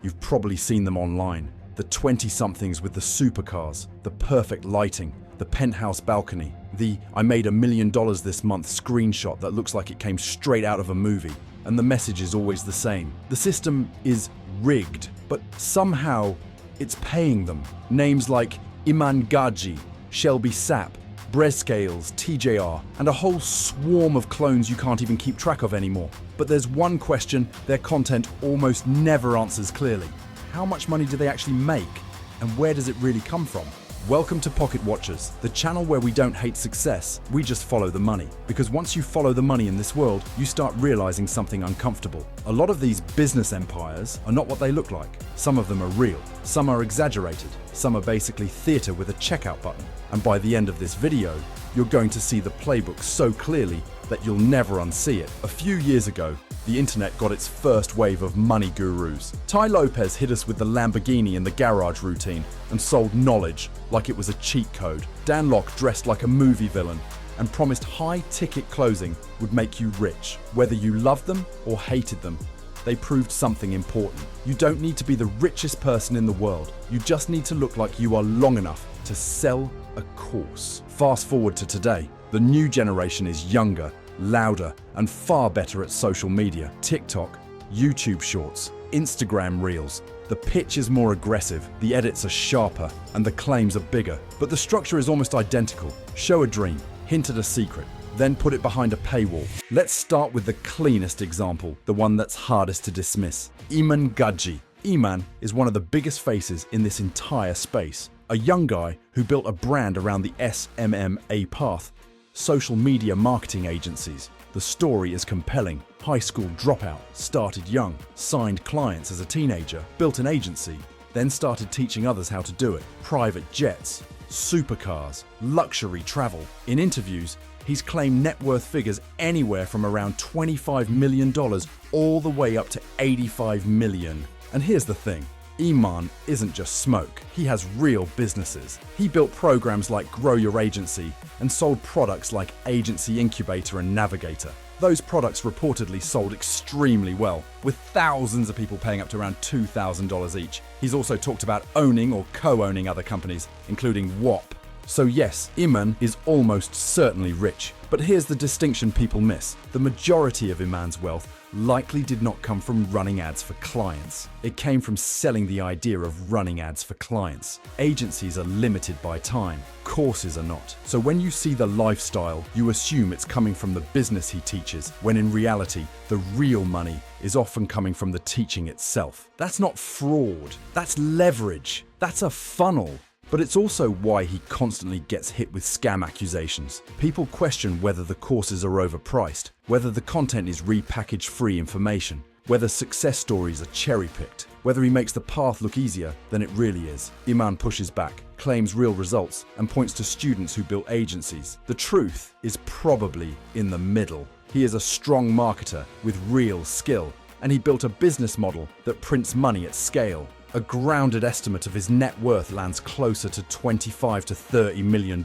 You've probably seen them online. The 20-somethings with the supercars, the perfect lighting, the penthouse balcony, the "I made $1 million this month" screenshot that looks like it came straight out of a movie. And the message is always the same. The system is rigged, but somehow it's paying them. Names like Iman Gaji, Shelby Sapp, Brezscales, TJR, and a whole swarm of clones you can't even keep track of anymore. But there's one question their content almost never answers clearly. How much money do they actually make? And where does it really come from? Welcome to Pocket Watchers, the channel where we don't hate success, we just follow the money. Because once you follow the money in this world, you start realizing something uncomfortable. A lot of these business empires are not what they look like. Some of them are real, some are exaggerated, some are basically theater with a checkout button. And by the end of this video, you're going to see the playbook so clearly that you'll never unsee it. A few years ago, the internet got its first wave of money gurus. Tai Lopez hit us with the Lamborghini in the garage routine and sold knowledge like it was a cheat code. Dan Lok dressed like a movie villain and promised high-ticket closing would make you rich. Whether you loved them or hated them, they proved something important. You don't need to be the richest person in the world. You just need to look like you are long enough to sell a course. Fast forward to today. The new generation is younger, louder, and far better at social media. TikTok, YouTube Shorts, Instagram Reels. The pitch is more aggressive, the edits are sharper, and the claims are bigger. But the structure is almost identical. Show a dream, hint at a secret, then put it behind a paywall. Let's start with the cleanest example, the one that's hardest to dismiss. Iman Gaji. Iman is one of the biggest faces in this entire space. A young guy who built a brand around the SMMA path, social media marketing agencies. The story is compelling. High school dropout, started young, signed clients as a teenager, built an agency, then started teaching others how to do it. Private jets, supercars, luxury travel. In interviews, he's claimed net worth figures anywhere from around $25 million all the way up to $85 million. And here's the thing. Iman isn't just smoke, he has real businesses. He built programs like Grow Your Agency and sold products like Agency Incubator and Navigator. Those products reportedly sold extremely well, with thousands of people paying up to around $2,000 each. He's also talked about owning or co-owning other companies, including WAP. So yes, Iman is almost certainly rich. But here's the distinction people miss. The majority of Iman's wealth likely did not come from running ads for clients. It came from selling the idea of running ads for clients. Agencies are limited by time. Courses are not. So when you see the lifestyle, you assume it's coming from the business he teaches, when in reality, the real money is often coming from the teaching itself. That's not fraud. That's leverage. That's a funnel. But it's also why he constantly gets hit with scam accusations. People question whether the courses are overpriced, whether the content is repackaged free information, whether success stories are cherry-picked, whether he makes the path look easier than it really is. Iman pushes back, claims real results, and points to students who built agencies. The truth is probably in the middle. He is a strong marketer with real skill, and he built a business model that prints money at scale. A grounded estimate of his net worth lands closer to $25 to $30 million.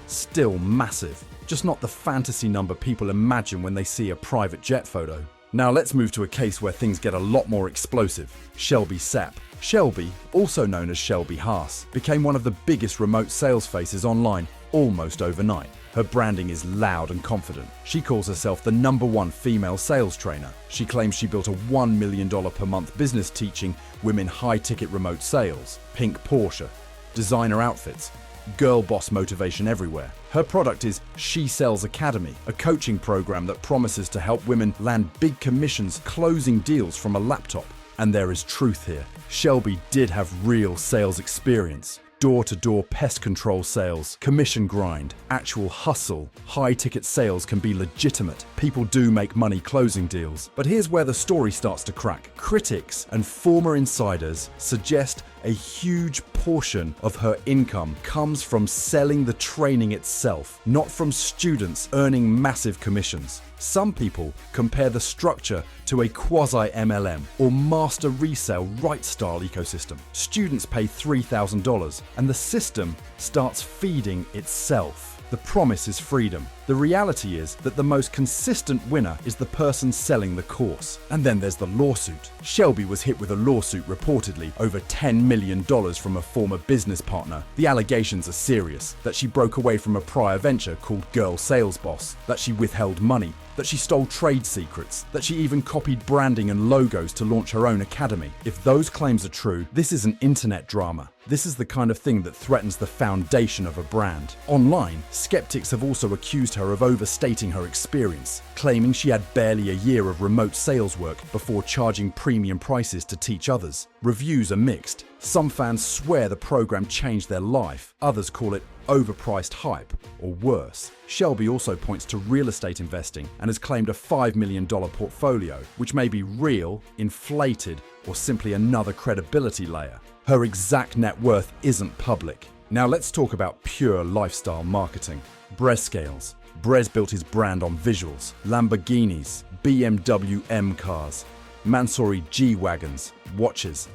Still massive, just not the fantasy number people imagine when they see a private jet photo. Now let's move to a case where things get a lot more explosive. Shelby Sapp. Shelby, also known as Shelby Haas, became one of the biggest remote sales faces online almost overnight. Her branding is loud and confident. She calls herself the #1 female sales trainer. She claims she built a $1 million per month business teaching women high-ticket remote sales, pink Porsche, designer outfits, girl boss motivation everywhere. Her product is She Sells Academy, a coaching program that promises to help women land big commissions closing deals from a laptop. And there is truth here. Shelby did have real sales experience. Door-to-door pest control sales, commission grind, actual hustle. High-ticket sales can be legitimate. People do make money closing deals. But here's where the story starts to crack. Critics and former insiders suggest a huge portion of her income comes from selling the training itself, not from students earning massive commissions. Some people compare the structure to a quasi-MLM or master resale right style ecosystem. Students pay $3,000 and the system starts feeding itself. The promise is freedom. The reality is that the most consistent winner is the person selling the course. And then there's the lawsuit. Shelby was hit with a lawsuit reportedly over $10 million from a former business partner. The allegations are serious, that she broke away from a prior venture called Girl Sales Boss, that she withheld money, that she stole trade secrets, that she even copied branding and logos to launch her own academy. If those claims are true, this is an internet drama. This is the kind of thing that threatens the foundation of a brand. Online, skeptics have also accused her of overstating her experience, claiming she had barely a year of remote sales work before charging premium prices to teach others. Reviews are mixed. Some fans swear the program changed their life. Others call it overpriced hype, or worse. Shelby also points to real estate investing and has claimed a $5 million portfolio, which may be real, inflated, or simply another credibility layer. Her exact net worth isn't public. Now let's talk about pure lifestyle marketing. Brez Scales. Brez built his brand on visuals, Lamborghinis, BMW M cars, Mansory G-Wagons, watches,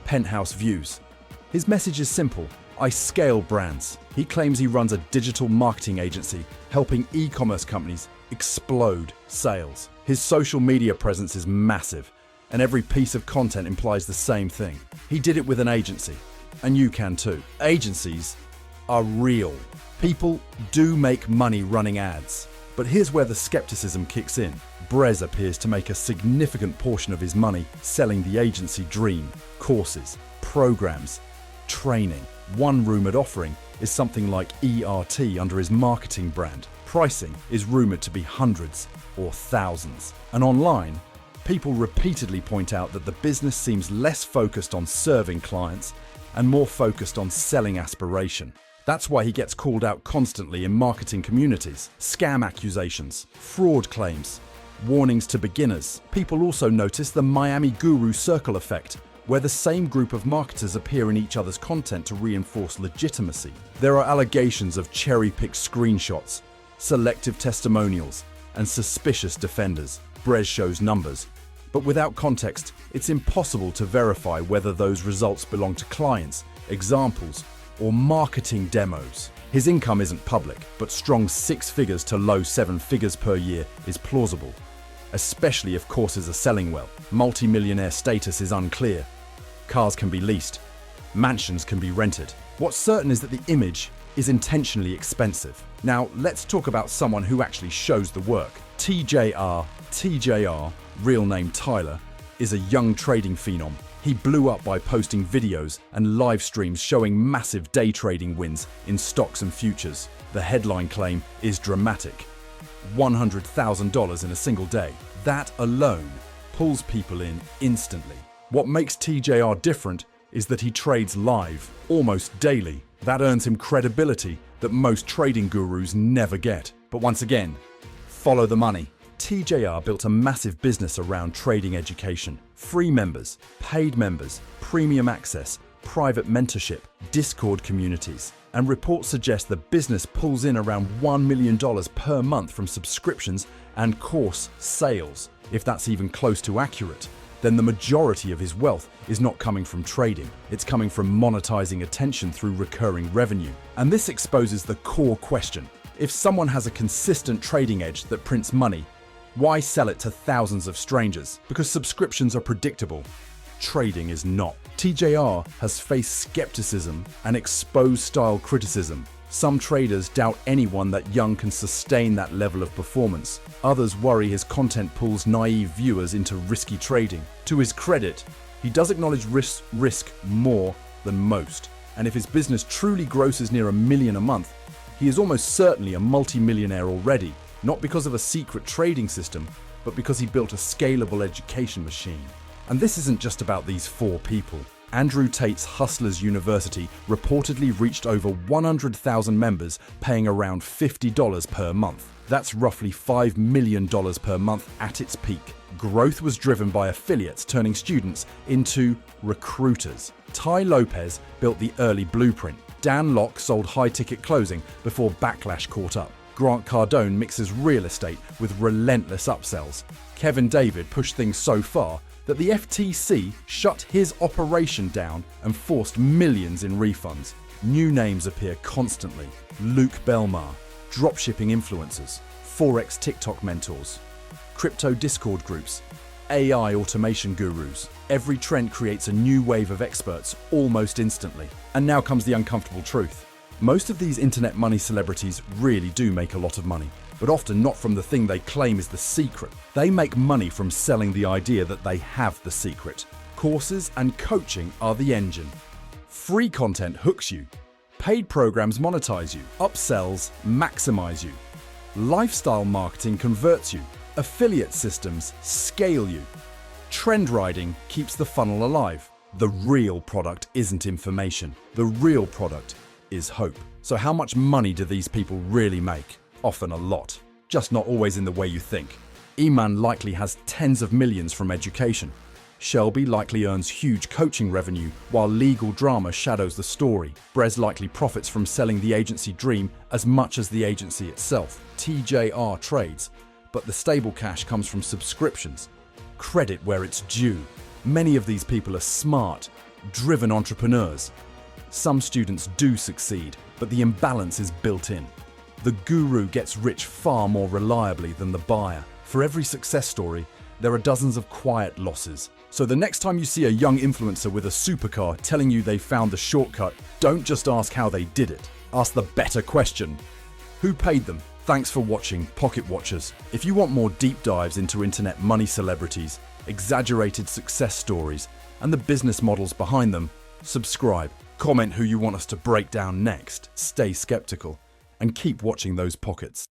penthouse views. His message is simple: I scale brands. He claims he runs a digital marketing agency, helping e-commerce companies explode sales. His social media presence is massive, and every piece of content implies the same thing. He did it with an agency, and you can too. Agencies are real. People do make money running ads. But here's where the skepticism kicks in. Brez appears to make a significant portion of his money selling the agency dream: courses, programs, training. One rumored offering is something like ERT under his marketing brand. Pricing is rumored to be hundreds or thousands. And online, people repeatedly point out that the business seems less focused on serving clients and more focused on selling aspiration. That's why he gets called out constantly in marketing communities. Scam accusations, fraud claims, warnings to beginners. People also notice the Miami Guru Circle effect, where the same group of marketers appear in each other's content to reinforce legitimacy. There are allegations of cherry-picked screenshots, selective testimonials, and suspicious defenders. Brez shows numbers, but without context, it's impossible to verify whether those results belong to clients, examples, or marketing demos. His income isn't public, but strong 6 figures to low 7 figures per year is plausible, especially if courses are selling well. Multi-millionaire status is unclear. Cars can be leased. Mansions can be rented. What's certain is that the image is intentionally expensive. Now, let's talk about someone who actually shows the work. TJR, real name Tyler, is a young trading phenom. He blew up by posting videos and live streams showing massive day trading wins in stocks and futures. The headline claim is dramatic: $100,000 in a single day. That alone pulls people in instantly. What makes TJR different is that he trades live, almost daily. That earns him credibility that most trading gurus never get. But once again, follow the money. TJR built a massive business around trading education. Free members, paid members, premium access, private mentorship, Discord communities. And reports suggest the business pulls in around $1 million per month from subscriptions and course sales. If that's even close to accurate, then the majority of his wealth is not coming from trading. It's coming from monetizing attention through recurring revenue. And this exposes the core question. If someone has a consistent trading edge that prints money, why sell it to thousands of strangers? Because subscriptions are predictable. Trading is not. TJR has faced skepticism and exposed style criticism. Some traders doubt anyone that young can sustain that level of performance. Others worry his content pulls naive viewers into risky trading. To his credit, he does acknowledge risk more than most. And if his business truly grosses near $1 million a month, he is almost certainly a multi-millionaire already. Not because of a secret trading system, but because he built a scalable education machine. And this isn't just about these 4 people. Andrew Tate's Hustlers University reportedly reached over 100,000 members, paying around $50 per month. That's roughly $5 million per month at its peak. Growth was driven by affiliates turning students into recruiters. Ty Lopez built the early blueprint. Dan Locke sold high-ticket closing before backlash caught up. Grant Cardone mixes real estate with relentless upsells. Kevin David pushed things so far that the FTC shut his operation down and forced millions in refunds. New names appear constantly. Luke Belmar, dropshipping influencers, Forex TikTok mentors, crypto Discord groups, AI automation gurus. Every trend creates a new wave of experts almost instantly. And now comes the uncomfortable truth. Most of these internet money celebrities really do make a lot of money, but often not from the thing they claim is the secret. They make money from selling the idea that they have the secret. Courses and coaching are the engine. Free content hooks you. Paid programs monetize you. Upsells maximize you. Lifestyle marketing converts you. Affiliate systems scale you. Trend riding keeps the funnel alive. The real product isn't information. The real product is hope. So how much money do these people really make? Often a lot. Just not always in the way you think. Iman likely has tens of millions from education. Shelby likely earns huge coaching revenue while legal drama shadows the story. Brez likely profits from selling the agency dream as much as the agency itself. TJR trades, but the stable cash comes from subscriptions. Credit where it's due. Many of these people are smart, driven entrepreneurs. Some students do succeed, but the imbalance is built in. The guru gets rich far more reliably than the buyer. For every success story, there are dozens of quiet losses. So the next time you see a young influencer with a supercar telling you they found the shortcut, don't just ask how they did it. Ask the better question. Who paid them? Thanks for watching, Pocket Watchers. If you want more deep dives into internet money celebrities, exaggerated success stories, and the business models behind them, subscribe. Comment who you want us to break down next. Stay skeptical and keep watching those pockets.